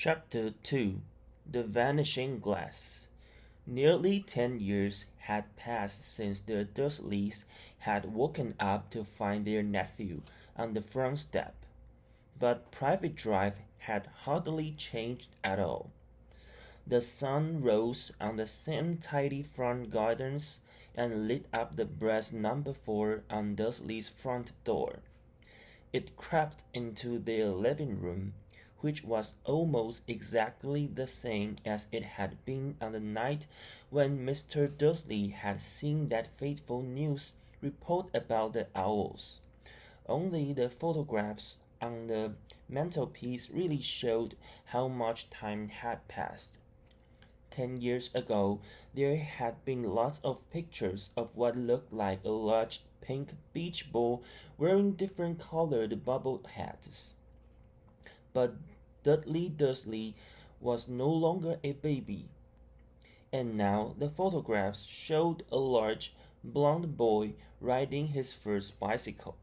Chapter 2 The Vanishing Glass. Nearly 10 years had passed since the Dursleys had woken up to find their nephew on the front step, but Private Drive had hardly changed at all. The sun rose on the same tidy front gardens and lit up the brass number 4 on Dursley's front door. It crept into their living room, which was almost exactly the same as it had been on the night when Mr. Dursley had seen that fateful news report about the owls. Only the photographs on the mantelpiece really showed how much time had passed. 10 years ago, there had been lots of pictures of what looked like a large pink beach ball wearing different colored bubble hats. But Dudley Dursley was no longer a baby, and now the photographs showed a large, blond boy riding his first bicycle,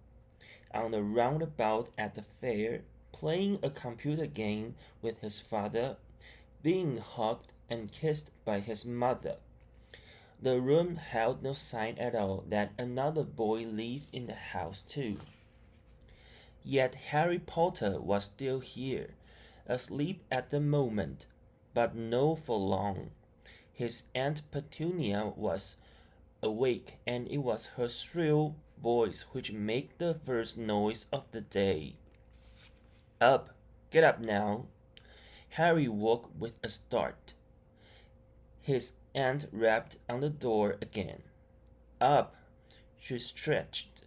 on the roundabout at the fair, playing a computer game with his father, being hugged and kissed by his mother. The room held no sign at all that another boy lived in the house too. Yet Harry Potter was still here, asleep at the moment, but not for long. His Aunt Petunia was awake, and it was her shrill voice which made the first noise of the day. Up! Get up now! Harry woke with a start. His aunt rapped on the door again. Up! She stretched.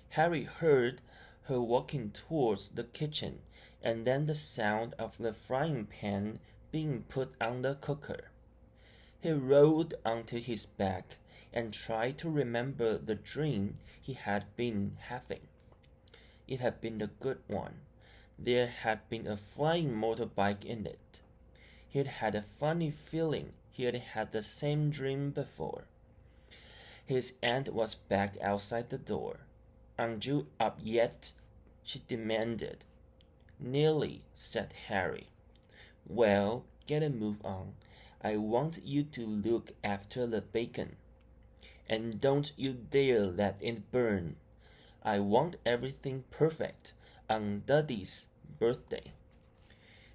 Harry heard her walking towards the kitchen, and then the sound of the frying pan being put on the cooker. He rolled onto his back and tried to remember the dream he had been having. It had been a good one. There had been a flying motorbike in it. He'd had a funny feeling he had had the same dream before. His aunt was back outside the door. Aren't you up yet? She demanded. Nearly, said Harry. Well, get a move on. I want you to look after the bacon. And don't you dare let it burn. I want everything perfect on Dudley's birthday.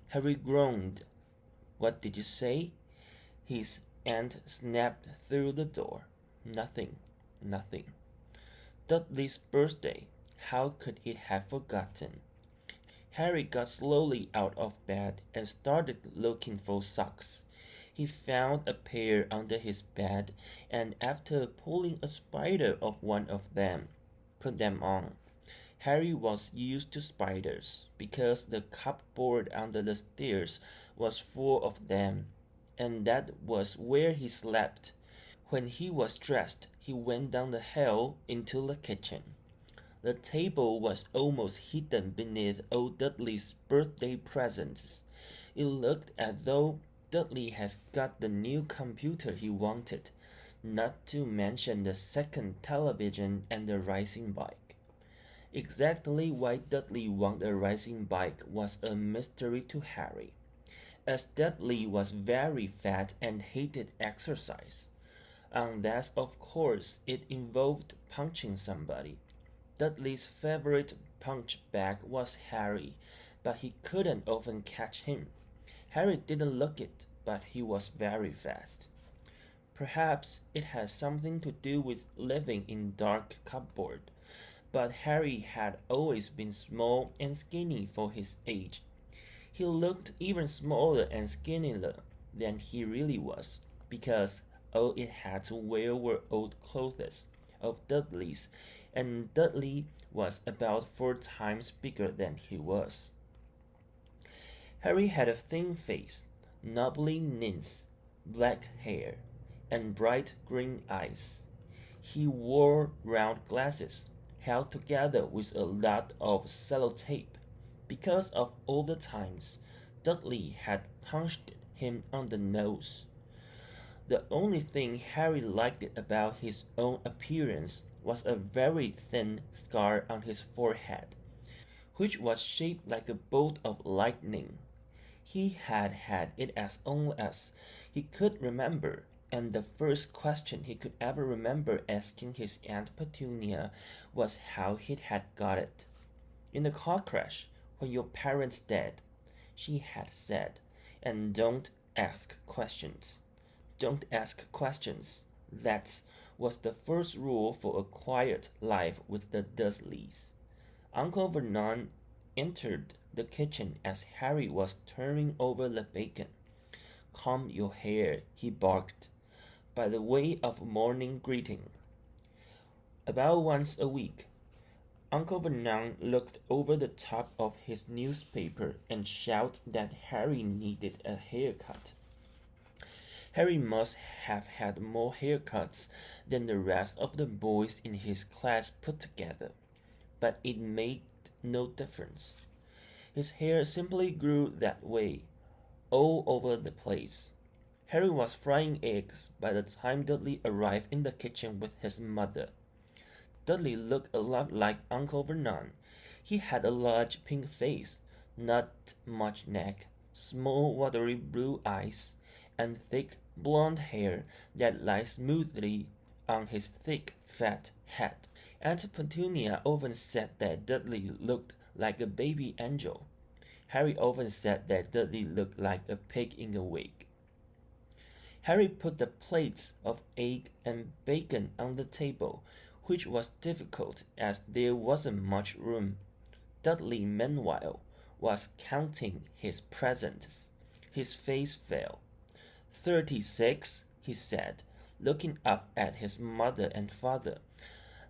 Harry groaned. What did you say? His aunt snapped through the door. Nothing. Dudley's birthday. How could he have forgotten? Harry got slowly out of bed and started looking for socks. He found a pair under his bed, and after pulling a spider off one of them, put them on. Harry was used to spiders, because the cupboard under the stairs was full of them, and that was where he slept. When he was dressed, he went down the hall into the kitchen. The table was almost hidden beneath old Dudley's birthday presents. It looked as though Dudley had got the new computer he wanted, not to mention the second television and the racing bike. Exactly why Dudley wanted a racing bike was a mystery to Harry, as Dudley was very fat and hated exercise, unless of course it involved punching somebody. Dudley's favorite punch bag was Harry, but he couldn't often catch him. Harry didn't look it, but he was very fast. Perhaps it had something to do with living in dark cupboard, but Harry had always been small and skinny for his age. He looked even smaller and skinnier than he really was, because all it had to wear were old clothes of Dudley's, and Dudley was about 4 times bigger than he was. Harry had a thin face, knobbly knees, black hair, and bright green eyes. He wore round glasses, held together with a lot of sellotape, because of all the times Dudley had punched him on the nose. The only thing Harry liked about his own appearance was a very thin scar on his forehead, which was shaped like a bolt of lightning. He had had it as long as he could remember, and the first question he could ever remember asking his Aunt Petunia was how he had got it. In the car crash, when your parents died, she had said, and don't ask questions. Don't ask questions. That was the first rule for a quiet life with the Dursleys. Uncle Vernon entered the kitchen as Harry was turning over the bacon. Comb your hair, he barked, by the way of morning greeting. About once a week, Uncle Vernon looked over the top of his newspaper and shouted that Harry needed a haircut. Harry must have had more haircuts than the rest of the boys in his class put together, but it made no difference. His hair simply grew that way, all over the place. Harry was frying eggs by the time Dudley arrived in the kitchen with his mother. Dudley looked a lot like Uncle Vernon. He had a large pink face, not much neck, small watery blue eyes, and thick blonde hair that lay smoothly on his thick fat head. Aunt Petunia often said that Dudley looked like a baby angel. Harry often said that Dudley looked like a pig in a wig. Harry put the plates of egg and bacon on the table, which was difficult as there wasn't much room. Dudley, meanwhile, was counting his presents. His face fell. 36, he said, looking up at his mother and father.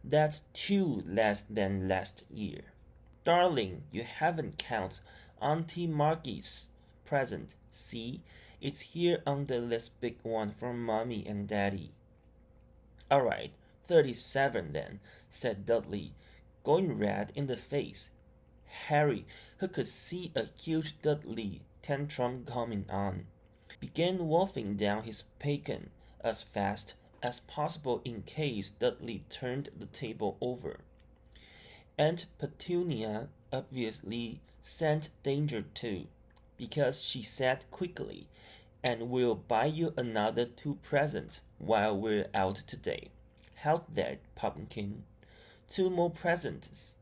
That's 2 less than last year. Darling, you haven't counted Auntie Margie's present. See, it's here under this big one from Mommy and Daddy. All right, 37 then, said Dudley, going red in the face. Harry, who could see a huge Dudley tantrum coming on, began wolfing down his bacon as fast as possible in case Dudley turned the table over. Aunt Petunia obviously sensed danger too, because she said quickly, "And we'll buy you another 2 presents while we're out today. How's that, Pumpkin? 2 more presents.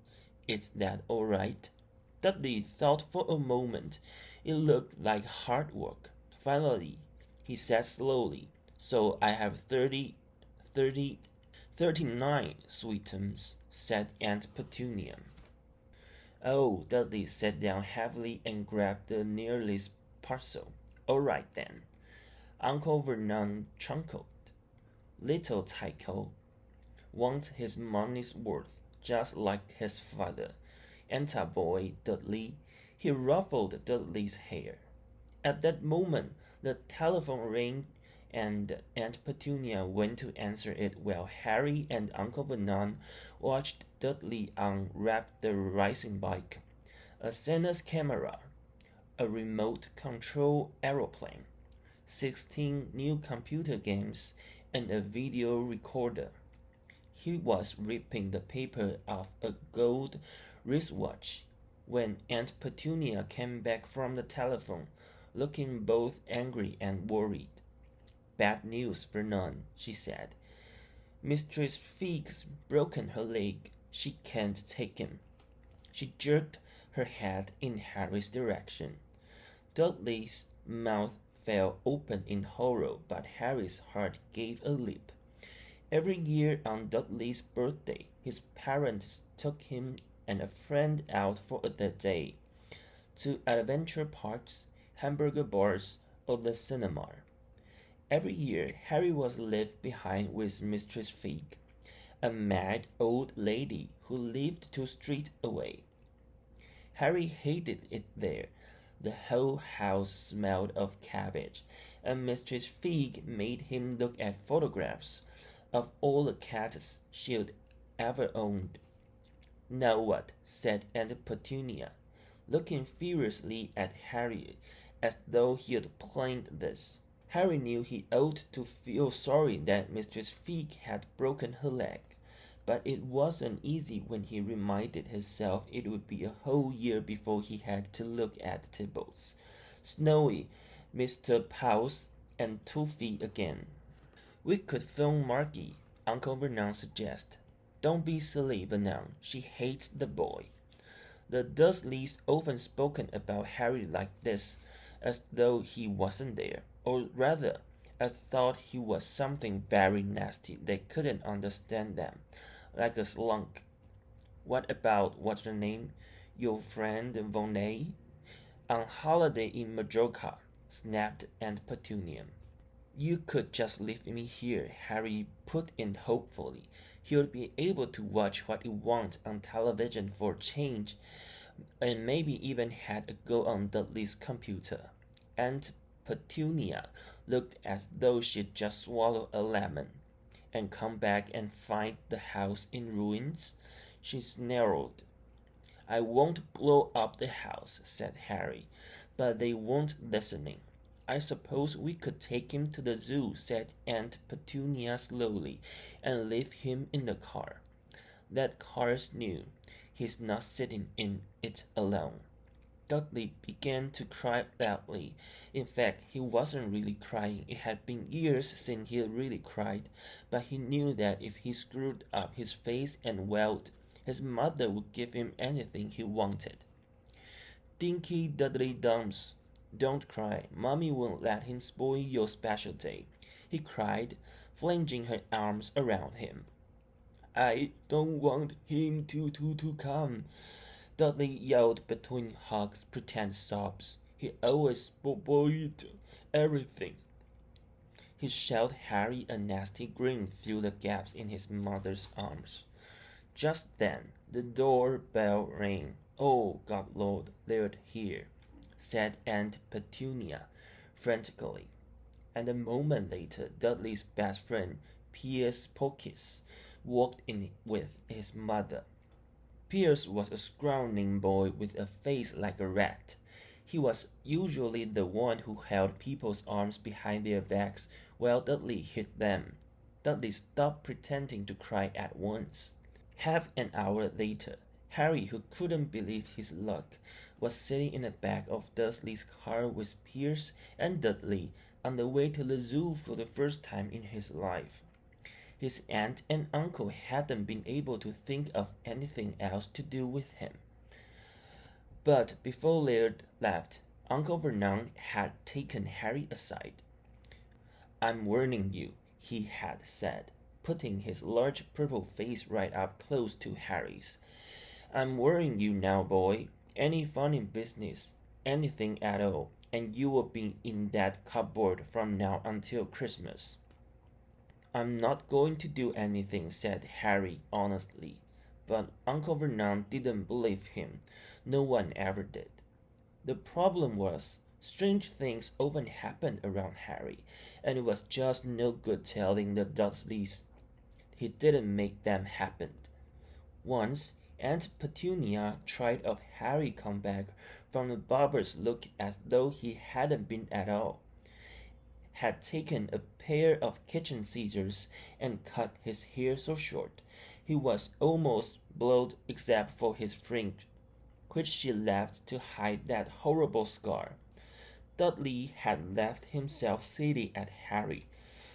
Is that all right?" Dudley thought for a moment. It looked like hard work. Finally, he said slowly, "So I have 39 sweetums," said Aunt Petunia. "Oh," Dudley sat down heavily and grabbed the nearest parcel. "All right then." Uncle Vernon chuckled. "Little Tycho wants his money's worth, just like his father. Enter boy, Dudley." He ruffled Dudley's hair. At that moment, the telephone rang, and Aunt Petunia went to answer it while Harry and Uncle Vernon watched Dudley unwrap the racing bike, a Santa's camera, a remote control aeroplane, 16 new computer games, and a video recorder. He was ripping the paper off a gold wristwatch when Aunt Petunia came back from the telephone, looking both angry and worried. "Bad news, Vernon," she said. "Mistress Fig's broken her leg. She can't take him." She jerked her head in Harry's direction. Dudley's mouth fell open in horror, but Harry's heart gave a leap. Every year on Dudley's birthday, his parents took him and a friend out for the day, to adventure parks, hamburger bars, or the cinema. Every year, Harry was left behind with Mistress Fig, a mad old lady who lived 2 streets away. Harry hated it there. The whole house smelled of cabbage, and Mistress Fig made him look at photographs of all the cats she'd ever owned. "Now what?" said Aunt Petunia, looking furiously at Harry as though he'd planned this. Harry knew he ought to feel sorry that Mistress Fig had broken her leg, but it wasn't easy when he reminded himself it would be a whole year before he had to look at Tibbles. Snowy, Mr. Powell, and Toothy again. We could phone Margie, Uncle Vernon suggested. Don't be silly, Vernon. She hates the boy. The Dursleys often spoken about Harry like this, as though he wasn't there, or rather, as thought he was something very nasty they couldn't understand them, like a slunk. What about what's her name? Your friend Vonnet? On holiday in Majorca, snapped Aunt Petunia. You could just leave me here, Harry put in hopefully. He'll be able to watch what he wants on television for a change, and maybe even had a go on Dudley's computer. Aunt Petunia looked as though she'd just swallowed a lemon. And come back and find the house in ruins? She snarled. I won't blow up the house, said Harry, but they weren't listening. I suppose we could take him to the zoo, said Aunt Petunia slowly, and leave him in the car. That car's new. He's not sitting in it alone. Dudley began to cry loudly. In fact, he wasn't really crying. It had been years since he really cried, but he knew that if he screwed up his face and wailed, his mother would give him anything he wanted. Dinky Dudley Dumps, don't cry. Mommy won't let him spoil your special day, he cried, flinging her arms around him. I don't want him to come, Dudley yelled between Huck's pretend sobs. He always spoiled everything. He showed Harry a nasty grin through the gaps in his mother's arms. Just then, the door-bell rang. Oh, God, Lord, they're here, said Aunt Petunia frantically. And a moment later, Dudley's best friend, Pierce Pockets, walked in with his mother. Pierce was a scrawny boy with a face like a rat. He was usually the one who held people's arms behind their backs while Dudley hit them. Dudley stopped pretending to cry at once. Half an hour later, Harry, who couldn't believe his luck, was sitting in the back of Dursley's car with Pierce and Dudley on the way to the zoo for the first time in his life. His aunt and uncle hadn't been able to think of anything else to do with him. But before they left, Uncle Vernon had taken Harry aside. I'm warning you, he had said, putting his large purple face right up close to Harry's. I'm warning you now, boy. Any funny business, anything at all, and you will be in that cupboard from now until Christmas. I'm not going to do anything, said Harry honestly. But Uncle Vernon didn't believe him. No one ever did. The problem was, strange things often happened around Harry, and it was just no good telling the Dursleys. He didn't make them happen. Once, Aunt Petunia tried of Harry come back from the barber's look as though he hadn't been at all. Had taken a pair of kitchen scissors and cut his hair so short he was almost bald except for his fringe, which she left to hide that horrible scar. Dudley had left himself silly at Harry,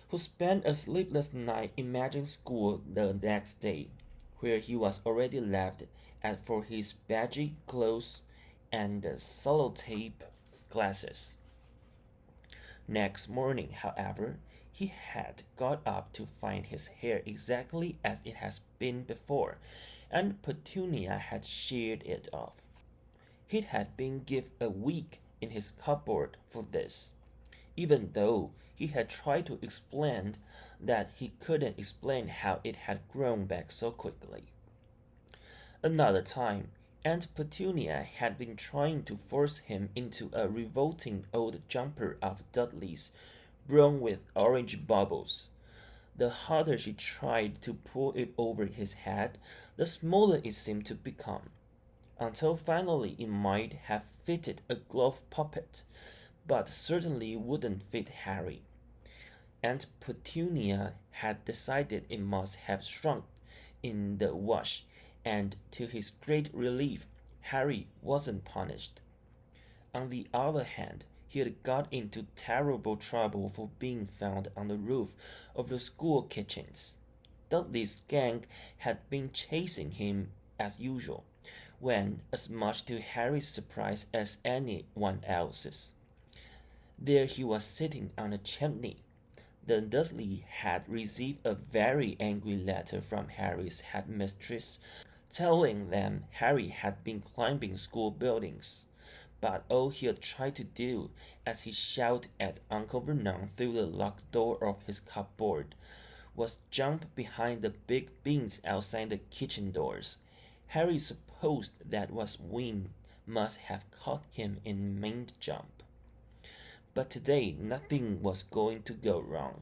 who spent a sleepless night in magic school the next day, where he was already left at for his baggy clothes and the sellotape glasses. Next morning, however, he had got up to find his hair exactly as it had been before, and Petunia had sheared it off. He had been given a week in his cupboard for this, even though he had tried to explain that he couldn't explain how it had grown back so quickly. Another time, Aunt Petunia had been trying to force him into a revolting old jumper of Dudley's, brown with orange bubbles. The harder she tried to pull it over his head, the smaller it seemed to become, until finally it might have fitted a glove puppet, but certainly wouldn't fit Harry. Aunt Petunia had decided it must have shrunk in the wash, and to his great relief, Harry wasn't punished. On the other hand, He had got into terrible trouble for being found on the roof of the school kitchens. Dudley's gang had been chasing him as usual, when, as much to Harry's surprise as anyone else's, there he was sitting on a chimney. The Dursley had received a very angry letter from Harry's headmistress, telling them Harry had been climbing school buildings. But all he had tried to do, as he shouted at Uncle Vernon through the locked door of his cupboard, was jump behind the big beams outside the kitchen doors. Harry supposed that was wind must have caught him in mid-jump. But today nothing was going to go wrong.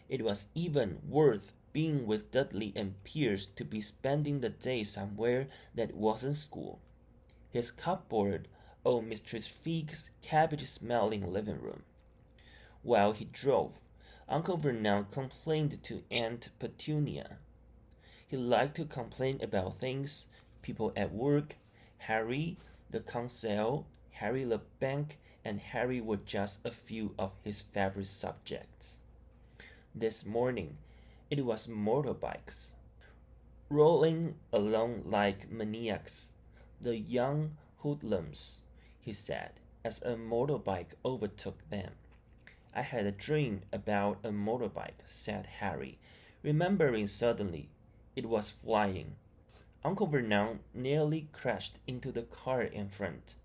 It was even worth being with Dudley and Pierce to be spending the day somewhere that wasn't school. His cupboard, or Mistress Fig's cabbage-smelling living room. While he drove, Uncle Vernon complained to Aunt Petunia. He liked to complain about things, people at work, Harry, the consul, Harry the bank, and Harry were just a few of his favorite subjects. This morning, it was motorbikes. Rolling along like maniacs, the young hoodlums, he said, as a motorbike overtook them. I had a dream about a motorbike, said Harry, remembering suddenly it was flying. Uncle Vernon nearly crashed into the car in front.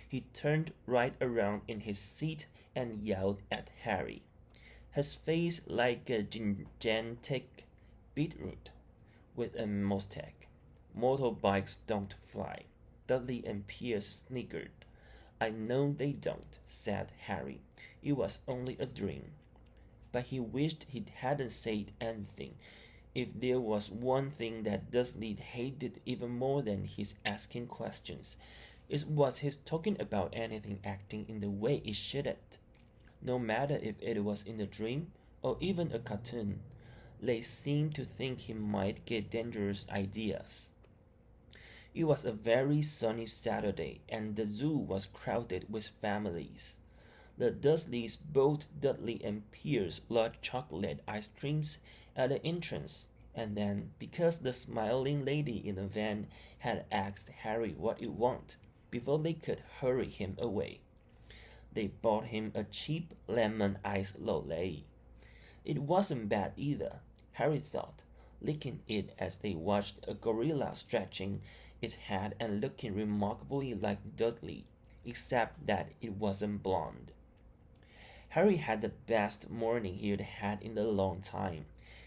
He turned right around in his seat and yelled at Harry, his face like a gigantic beetroot with a mustache. Motorbikes don't fly. Dudley and Pierce snickered. I know they don't, said Harry. It was only a dream. But he wished he hadn't said anything. If there was one thing that Dudley hated even more than his asking questions, it was his talking about anything acting in the way it shouldn't. No matter if it was in a dream or even a cartoon, they seemed to think he might get dangerous ideas. It was a very sunny Saturday, and the zoo was crowded with families. The Dursleys bought Dudley and Pierce large chocolate ice creams at the entrance, and then, because the smiling lady in the van had asked Harry what he wanted before they could hurry him away, they bought him a cheap lemon ice lolly. It wasn't bad either, Harry thought, licking it as they watched a gorilla stretching its head and looking remarkably like Dudley, except that it wasn't blonde. Harry had the best morning he had had in a long time.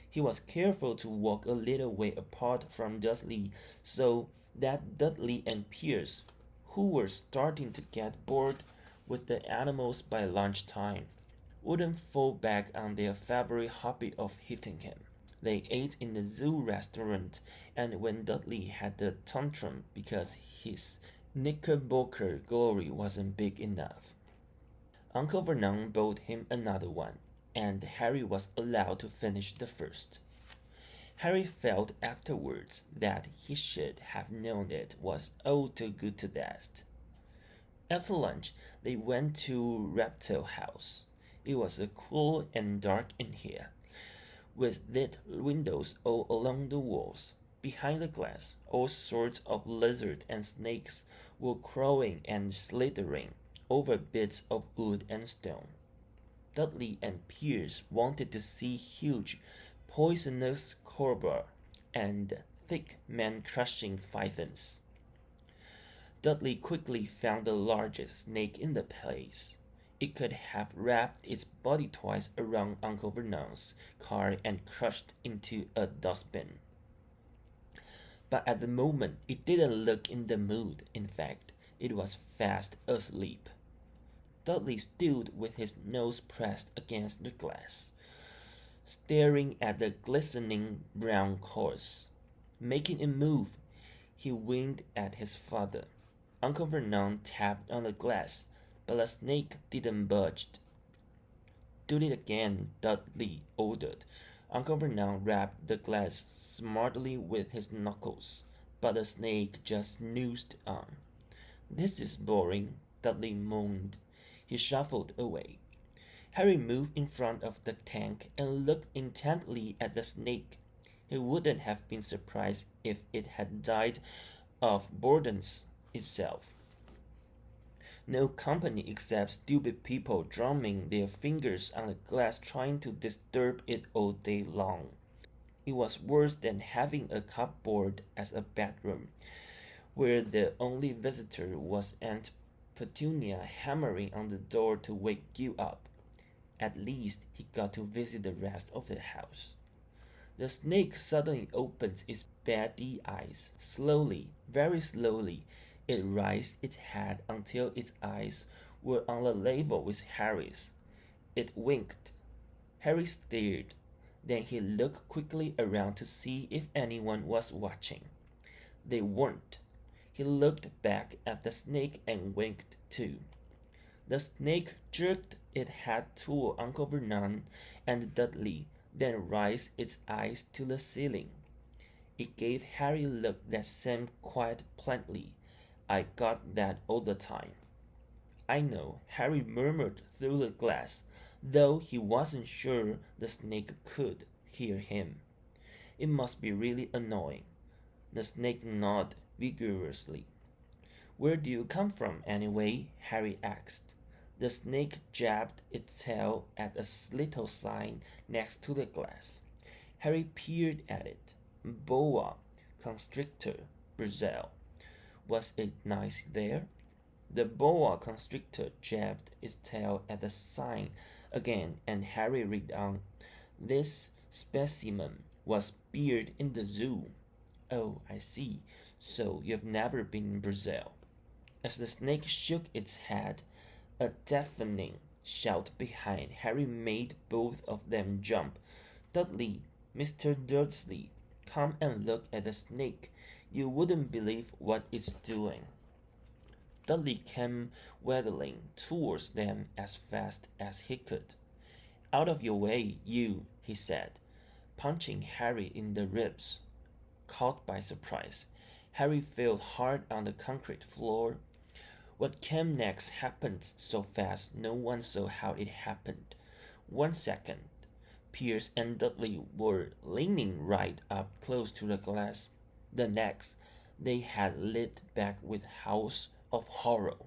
He was careful to walk a little way apart from Dudley so that Dudley and Pierce, who were starting to get bored with the animals by lunchtime, wouldn't fall back on their favorite hobby of hitting him. They ate in the zoo restaurant, and when Dudley had the tantrum because his knickerbocker glory wasn't big enough, Uncle Vernon bought him another one, and Harry was allowed to finish the first. Harry felt afterwards that he should have known it was all too good to last. After lunch, they went to Reptile House. It was cool and dark in here, with lit windows all along the walls. Behind the glass, all sorts of lizards and snakes were crawling and slithering over bits of wood and stone. Dudley and Pierce wanted to see huge, poisonous cobra and thick man-crushing pythons. Dudley quickly found the largest snake in the place. It could have wrapped its body twice around Uncle Vernon's car and crushed into a dustbin. But at the moment it didn't look in the mood. In fact, it was fast asleep. Dudley stood with his nose pressed against the glass, staring at the glistening brown corpse. Making a move, he winked at his father. Uncle Vernon tapped on the glass, but the snake didn't budge. Do it again, Dudley ordered. Uncle Vernon rapped the glass smartly with his knuckles, but the snake just snoozed on. This is boring, Dudley moaned. He shuffled away. Harry moved in front of the tank and looked intently at the snake. He wouldn't have been surprised if it had died of boredom itself. No company except stupid people drumming their fingers on the glass trying to disturb it all day long. It was worse than having a cupboard as a bedroom, where the only visitor was Aunt Petunia hammering on the door to wake you up. At least he got to visit the rest of the house. The snake suddenly opened its beady eyes. Slowly, very slowly, it raised its head until its eyes were on a level with Harry's. It winked. Harry stared. Then he looked quickly around to see if anyone was watching. They weren't. He looked back at the snake and winked too. The snake jerked its head toward Uncle Vernon and Dudley, then raised its eyes to the ceiling. It gave Harry a look that seemed quite plainly, "I got that all the time." "I know," Harry murmured through the glass, though he wasn't sure the snake could hear him. "It must be really annoying." The snake nodded vigorously. "Where do you come from, anyway?" Harry asked. The snake jabbed its tail at a little sign next to the glass. Harry peered at it. "Boa constrictor, Brazil." Was it nice there? The boa constrictor jabbed its tail at the sign again, and Harry read on. This specimen was reared in the zoo. "Oh, I see. So you've never been in Brazil." As the snake shook its head, a deafening shout behind Harry made both of them jump. "Dudley, Mr. Dursley, come and look at the snake. You wouldn't believe what it's doing." Dudley came waddling towards them as fast as he could. "Out of your way, you," he said, punching Harry in the ribs. Caught by surprise, Harry fell hard on the concrete floor. What came next happened so fast no one saw how it happened. 1 second, Pierce and Dudley were leaning right up close to the glass. The next, they had leaped back with howls of horror.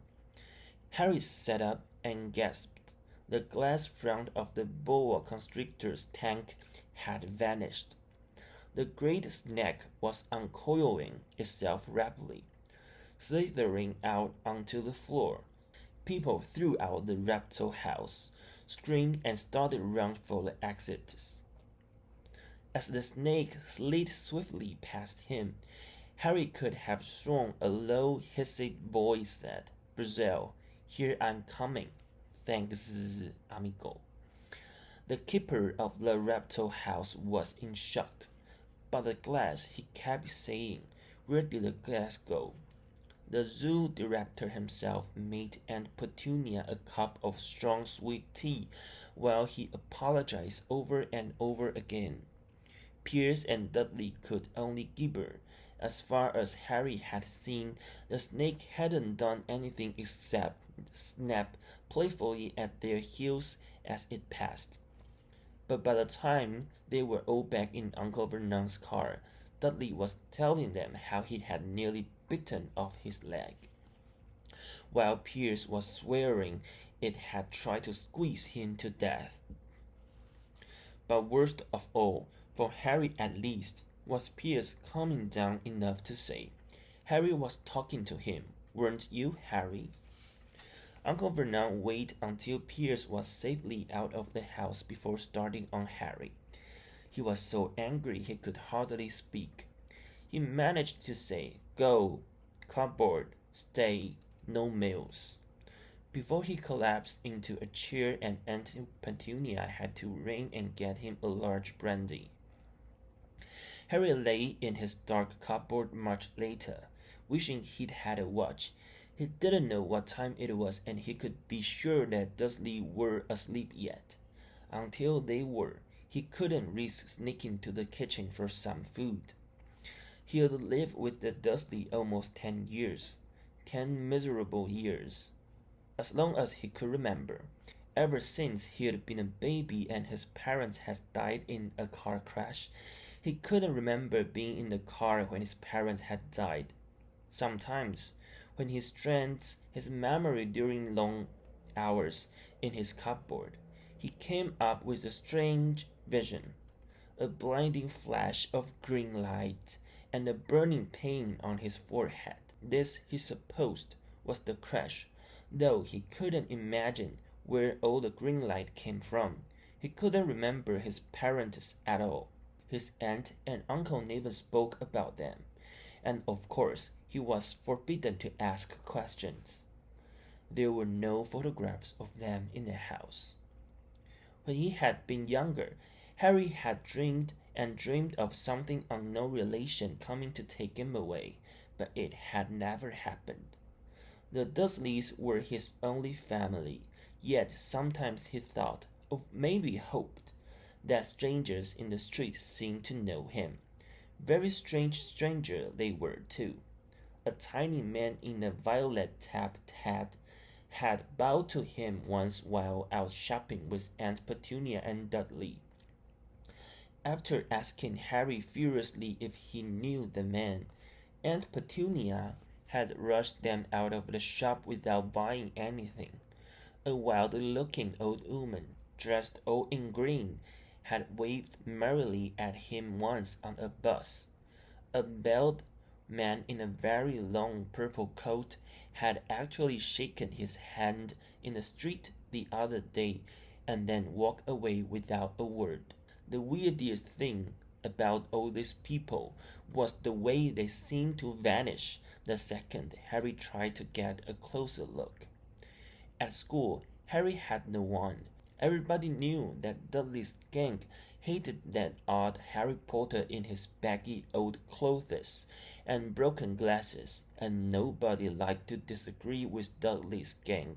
Harry sat up and gasped. The glass front of the boa constrictor's tank had vanished. The great snake was uncoiling itself rapidly, slithering out onto the floor. People throughout the reptile house screamed and started round for the exits. As the snake slid swiftly past him, Harry could have sworn a low, hissing voice said, "Brazil, here I'm coming. Thanks, amigo." The keeper of the reptile house was in shock. "But the glass," he kept saying. "Where did the glass go?" The zoo director himself made Aunt Petunia a cup of strong sweet tea while he apologized over and over again. Pierce and Dudley could only gibber. As far as Harry had seen, the snake hadn't done anything except snap playfully at their heels as it passed. But by the time they were all back in Uncle Vernon's car, Dudley was telling them how he had nearly bitten off his leg, while Pierce was swearing it had tried to squeeze him to death. But worst of all, for Harry at least, was Pierce calming down enough to say, "Harry was talking to him, weren't you, Harry?" Uncle Vernon waited until Pierce was safely out of the house before starting on Harry. He was so angry he could hardly speak. He managed to say, "Go, cupboard, stay, no meals," before he collapsed into a chair and Aunt Petunia had to ring and get him a large brandy. Harry lay in his dark cupboard much later, wishing he'd had a watch. He didn't know what time it was, and he could be sure that Dursley were asleep yet. Until they were, he couldn't risk sneaking to the kitchen for some food. He'd lived with the Dursley almost 10 years. 10 miserable years. as long as he could remember. Ever since he had been a baby and his parents had died in a car crash, he couldn't remember being in the car when his parents had died. Sometimes, when he strains his memory during long hours in his cupboard, he came up with a strange vision, a blinding flash of green light and a burning pain on his forehead. This, he supposed, was the crash, though he couldn't imagine where all the green light came from. He couldn't remember his parents at all. His aunt and uncle never spoke about them, and of course he was forbidden to ask questions. There were no photographs of them in the house. When he had been younger, Harry had dreamed and dreamed of something unknown relation coming to take him away, but it had never happened. The Dursleys were his only family, yet sometimes he thought, or maybe hoped, that strangers in the street seemed to know him. Very strange stranger they were, too. A tiny man in a violet tapped hat had bowed to him once while out shopping with Aunt Petunia and Dudley. After asking Harry furiously if he knew the man, Aunt Petunia had rushed them out of the shop without buying anything. A wild-looking old woman, dressed all in green, had waved merrily at him once on a bus. A bald man in a very long purple coat had actually shaken his hand in the street the other day and then walked away without a word. The weirdest thing about all these people was the way they seemed to vanish the second Harry tried to get a closer look. At school, Harry had no one. Everybody knew that Dudley's gang hated that odd Harry Potter in his baggy old clothes and broken glasses, and nobody liked to disagree with Dudley's gang.